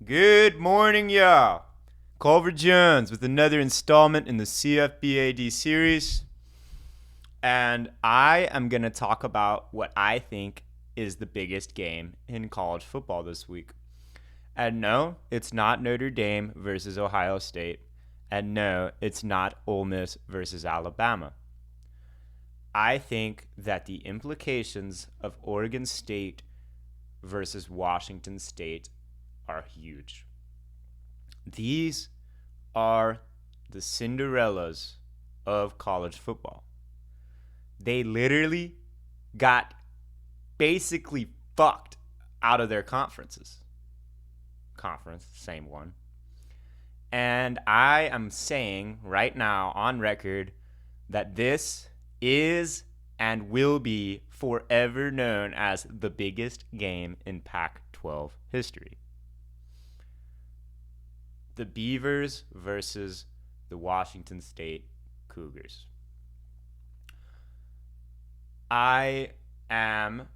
Good morning, y'all. Culver Jones with another installment in the CFBAD series. And I am going to talk about what I think is the biggest game in college football this week. And no, it's not Notre Dame versus Ohio State. And no, it's not Ole Miss versus Alabama. I think that the implications of Oregon State versus Washington State are huge. These are the Cinderellas of college football. They literally got basically fucked out of their conferences. Conference, same one. And I am saying right now on record that this is and will be forever known as the biggest game in Pac 12 history. The Beavers versus the Washington State Cougars. I have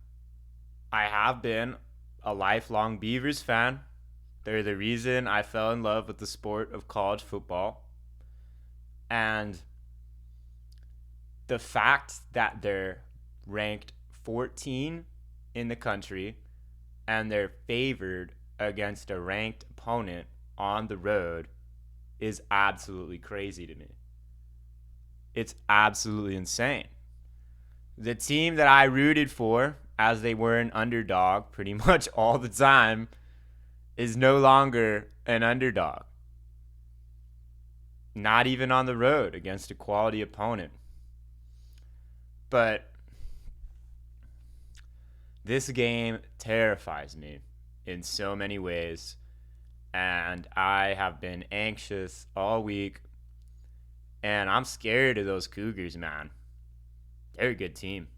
been a lifelong Beavers fan. They're the reason I fell in love with the sport of college football. And the fact that they're ranked 14 in the country and they're favored against a ranked opponent on the road is absolutely crazy to me. It's absolutely insane. The team that I rooted for, as they were an underdog pretty much all the time, is no longer an underdog. Not even on the road against a quality opponent. But this game terrifies me in so many ways. And I have been anxious all week. And I'm scared of those Cougars, man. They're a good team.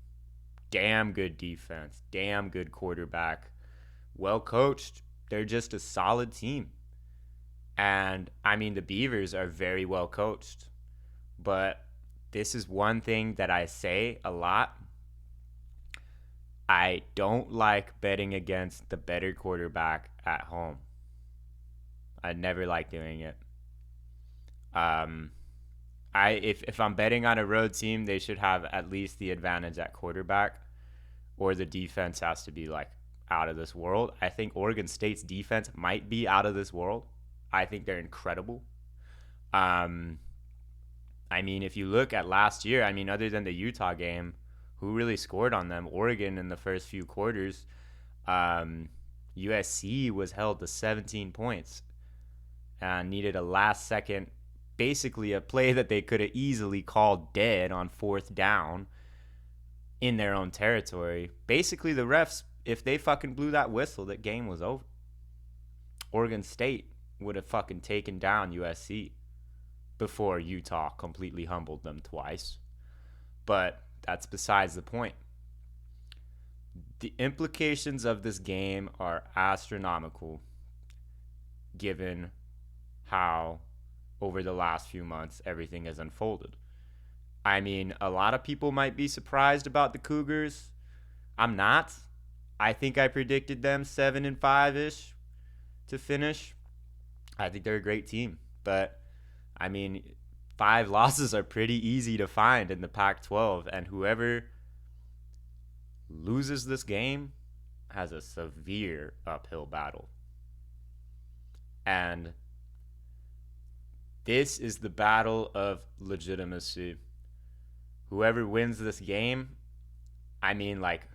Damn good defense. Damn good quarterback. Well coached. They're just a solid team. And, I mean, the Beavers are very well coached. But this is one thing that I say a lot. I don't like betting against the better quarterback at home. I never like doing it. If I'm betting on a road team, they should have at least the advantage at quarterback, or the defense has to be like out of this world. I think Oregon State's defense might be out of this world. I think they're incredible. I mean, if you look at last year, I mean, other than the Utah game, who really scored on them? Oregon in the first few quarters. USC was held to 17 points and needed a last second, basically a play that they could have easily called dead on fourth down in their own territory. Basically, the refs, if they fucking blew that whistle, that game was over. Oregon State would have fucking taken down USC before Utah completely humbled them twice. But that's besides the point. The implications of this game are astronomical given how over the last few months everything has unfolded. I mean, a lot of people might be surprised about the Cougars. I'm not. I think I predicted them 7-5-ish to finish. I think they're a great team. But, I mean, 5 losses are pretty easy to find in the Pac-12. And whoever loses this game has a severe uphill battle. And this is the battle of legitimacy. Whoever wins this game, I mean, like,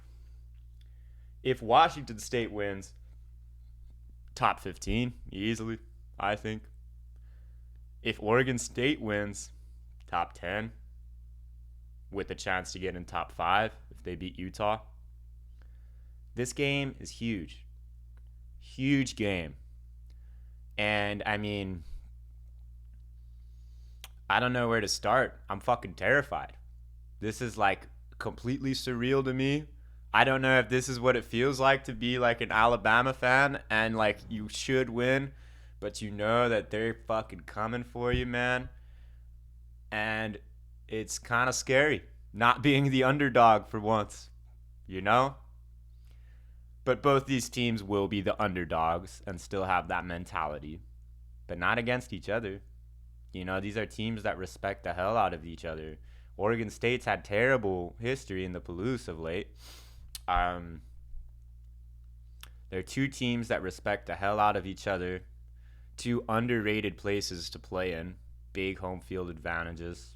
if Washington State wins, top 15 easily, I think. If Oregon State wins, top 10 with a chance to get in top 5 if they beat Utah. This game is huge. Huge game. And, I mean, I don't know where to start. I'm fucking terrified. This is like completely surreal to me. I don't know if this is what it feels like to be like an Alabama fan and like you should win, but you know that they're fucking coming for you, man. And it's kind of scary not being the underdog for once, you know? But both these teams will be the underdogs and still have that mentality, but not against each other. You know, these are teams that respect the hell out of each other. Oregon State's had terrible history in the Palouse of late. Um, they're two teams that respect the hell out of each other. Two underrated places to play in. Big home field advantages.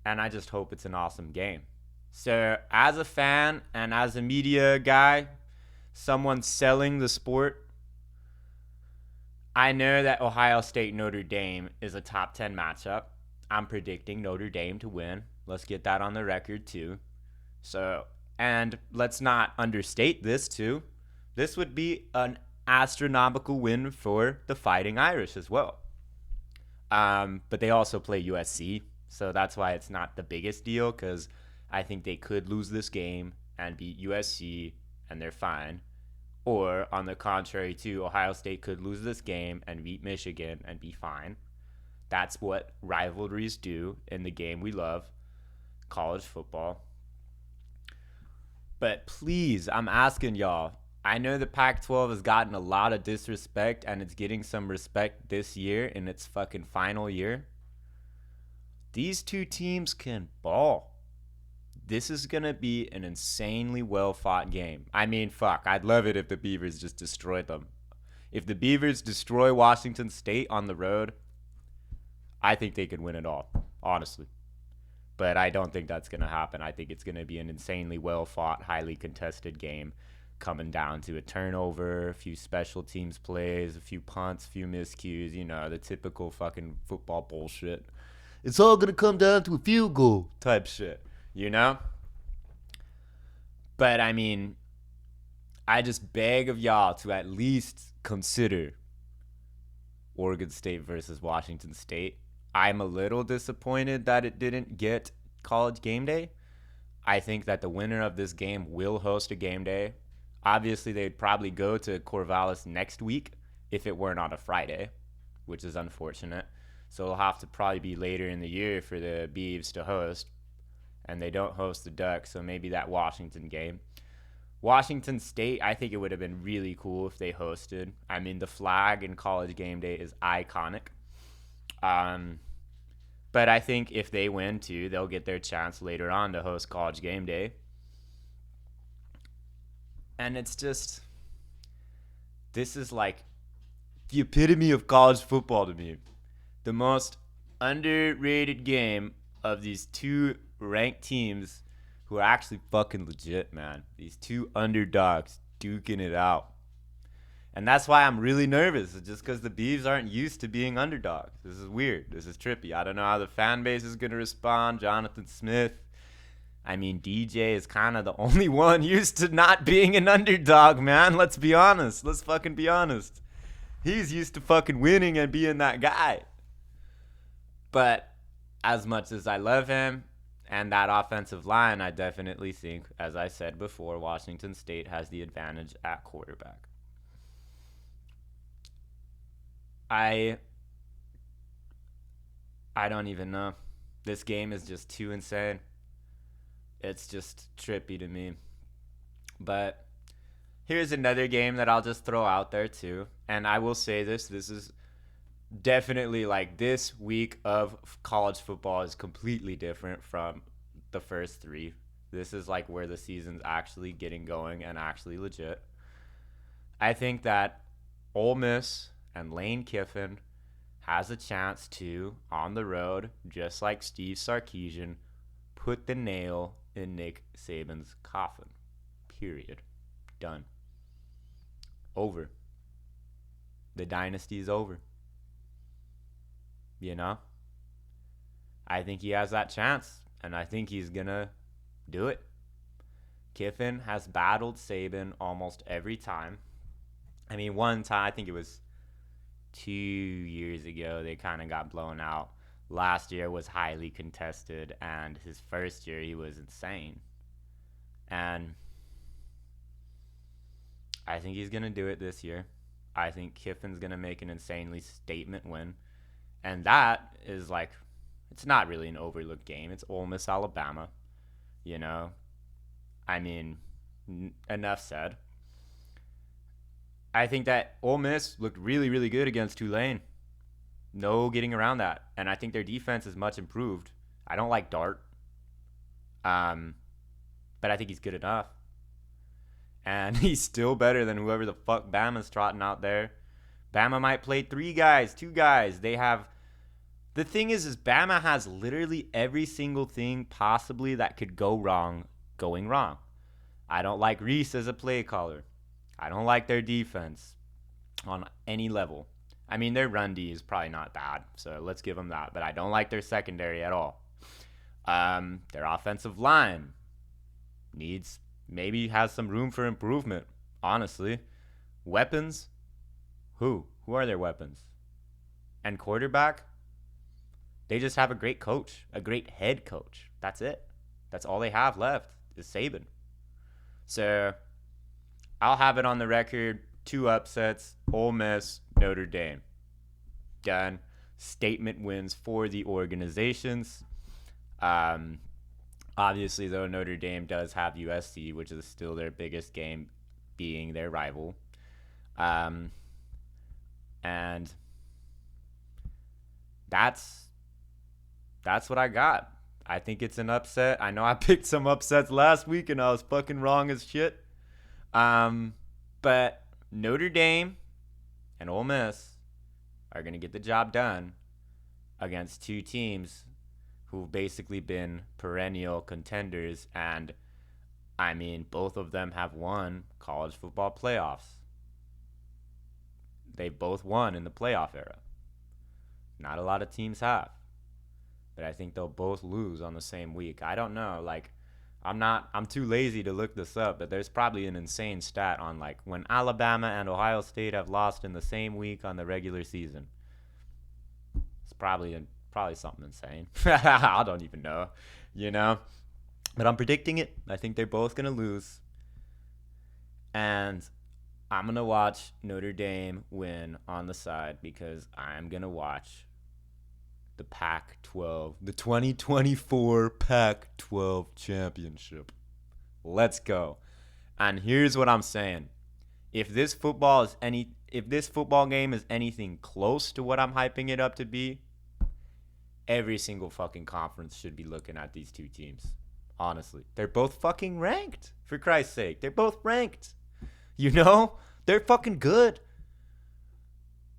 And I just hope it's an awesome game. So, as a fan and as a media guy, someone selling the sport, I know that Ohio State Notre Dame is a top 10 matchup. I'm predicting Notre Dame to win. Let's get that on the record too. So, and let's not understate this too. This would be an astronomical win for the Fighting Irish as well. But they also play USC, so that's why it's not the biggest deal, because I think they could lose this game and beat USC and they're fine. Or, on the contrary, too, Ohio State could lose this game and beat Michigan and be fine. That's what rivalries do in the game we love, college football. But please, I'm asking y'all, I know the Pac-12 has gotten a lot of disrespect and it's getting some respect this year in its fucking final year. These two teams can ball. This is going to be an insanely well-fought game. I mean, fuck, I'd love it if the Beavers just destroyed them. If the Beavers destroy Washington State on the road, I think they could win it all, honestly. But I don't think that's going to happen. I think it's going to be an insanely well-fought, highly contested game coming down to a turnover, a few special teams plays, a few punts, a few miscues, you know, the typical fucking football bullshit. It's all going to come down to a field goal type shit, you know? But, I mean, I just beg of y'all to at least consider Oregon State versus Washington State. I'm a little disappointed that it didn't get College Game Day. I think that the winner of this game will host a game day. Obviously, they'd probably go to Corvallis next week if it weren't on a Friday, which is unfortunate. So it'll have to probably be later in the year for the Beavs to host. And they don't host the Ducks, so maybe that Washington game. Washington State, I think it would have been really cool if they hosted. I mean, the flag in College Game Day is iconic. But I think if they win too, they'll get their chance later on to host College Game Day. And it's just, this is like the epitome of college football to me. The most underrated game of these two ranked teams who are actually fucking legit, man. These two underdogs duking it out. And that's why I'm really nervous, just because the Beavs aren't used to being underdogs. This is weird. This is trippy. I don't know how the fan base is going to respond. Jonathan Smith. I mean, DJ is kind of the only one used to not being an underdog, man. Let's be honest. Let's fucking be honest. He's used to fucking winning and being that guy. But as much as I love him and that offensive line, I definitely think, as I said before, Washington State has the advantage at quarterback. I don't even know. This game is just too insane. It's just trippy to me. But here's another game that I'll just throw out there too. And I will say this is definitely like this week of college football is completely different from the first three. This is like where the season's actually getting going and actually legit. I think that Ole Miss and Lane Kiffin has a chance to, on the road, just like Steve Sarkisian, put the nail in Nick Saban's coffin. Period. Done. Over. The dynasty is over. You know? I think he has that chance, and I think he's going to do it. Kiffin has battled Saban almost every time. I mean, one time, I think it was 2 years ago, they kind of got blown out. Last year was highly contested, and his first year, he was insane. And I think he's going to do it this year. I think Kiffin's going to make an insanely statement win. And that is like, it's not really an overlooked game. It's Ole Miss, Alabama. You know? I mean, enough said. I think that Ole Miss looked really, really good against Tulane. No getting around that. And I think their defense is much improved. I don't like Dart, um, but I think he's good enough. And he's still better than whoever the fuck Bama's trotting out there. Bama might play 3 guys, 2 guys. They have. The thing is Bama has literally every single thing possibly that could go wrong going wrong. I don't like Reese as a play caller. I don't like their defense on any level. I mean, their run D is probably not bad, so let's give them that. But I don't like their secondary at all. Their offensive line maybe has some room for improvement, honestly. Weapons? Who are their weapons? And quarterback? They just have a great coach, a great head coach. That's it. That's all they have left is Saban. So I'll have it on the record. 2 upsets, Ole Miss, Notre Dame. Done. Statement wins for the organizations. Obviously, though, Notre Dame does have USC, which is still their biggest game, being their rival. And that's what I got. I think it's an upset. I know I picked some upsets last week and I was fucking wrong as shit. But Notre Dame and Ole Miss are going to get the job done against 2 teams who've basically been perennial contenders. And, I mean, both of them have won college football playoffs. They both won in the playoff era. Not a lot of teams have. But I think they'll both lose on the same week. I don't know. I'm too lazy to look this up, but there's probably an insane stat on when Alabama and Ohio State have lost in the same week on the regular season. It's probably something insane. I don't even know, But I'm predicting it. I think they're both going to lose. And I'm going to watch Notre Dame win on the side because I'm going to watch the Pac-12, the 2024 Pac-12 championship. Let's go. And here's what I'm saying. If this football game is anything close to what I'm hyping it up to be, every single fucking conference should be looking at these 2 teams. Honestly. They're both fucking ranked. For Christ's sake. They're both ranked. They're fucking good.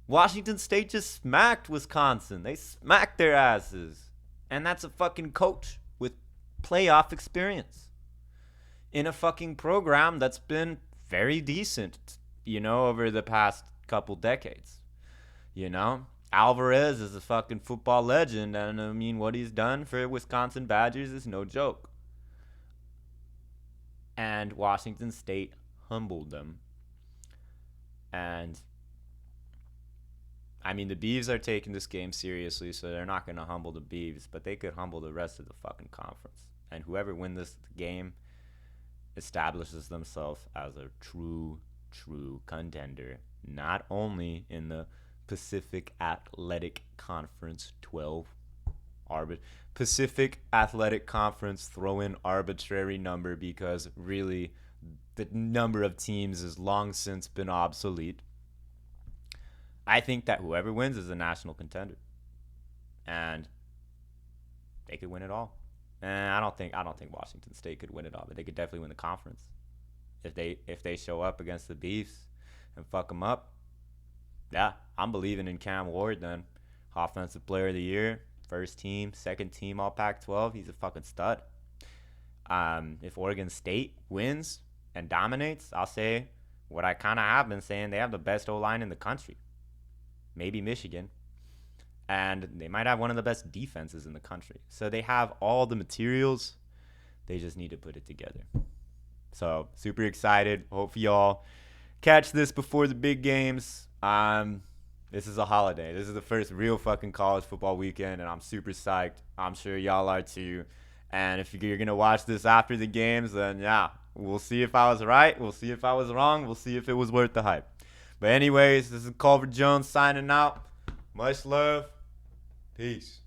Washington State just smacked Wisconsin. They smacked their asses. And that's a fucking coach with playoff experience in a fucking program that's been very decent, over the past couple decades. Alvarez is a fucking football legend, and I mean, what he's done for Wisconsin Badgers is no joke. And Washington State humbled them. And I mean, the Beavs are taking this game seriously, so they're not going to humble the Beavs, but they could humble the rest of the fucking conference. And whoever wins this game establishes themselves as a true contender, not only in the Pacific Athletic Conference 12 Pacific Athletic Conference, throw in arbitrary number because really the number of teams has long since been obsolete. I think that whoever wins is a national contender, and they could win it all. And I don't think Washington State could win it all, but they could definitely win the conference if they show up against the Beefs and fuck them up. Yeah, I'm believing in Cam Ward then. Offensive Player of the Year, first team, second team, all Pac-12. He's a fucking stud. If Oregon State wins and dominates, I'll say what I kind of have been saying. They have the best O-line in the country. Maybe Michigan. And they might have one of the best defenses in the country. So they have all the materials. They just need to put it together. So super excited. Hope y'all catch this before the big games. This is a holiday. This is the first real fucking college football weekend, and I'm super psyched. I'm sure y'all are too. And if you're going to watch this after the games, then yeah, we'll see if I was right. We'll see if I was wrong. We'll see if it was worth the hype. But anyways, this is Culver Jones signing out. Much love. Peace.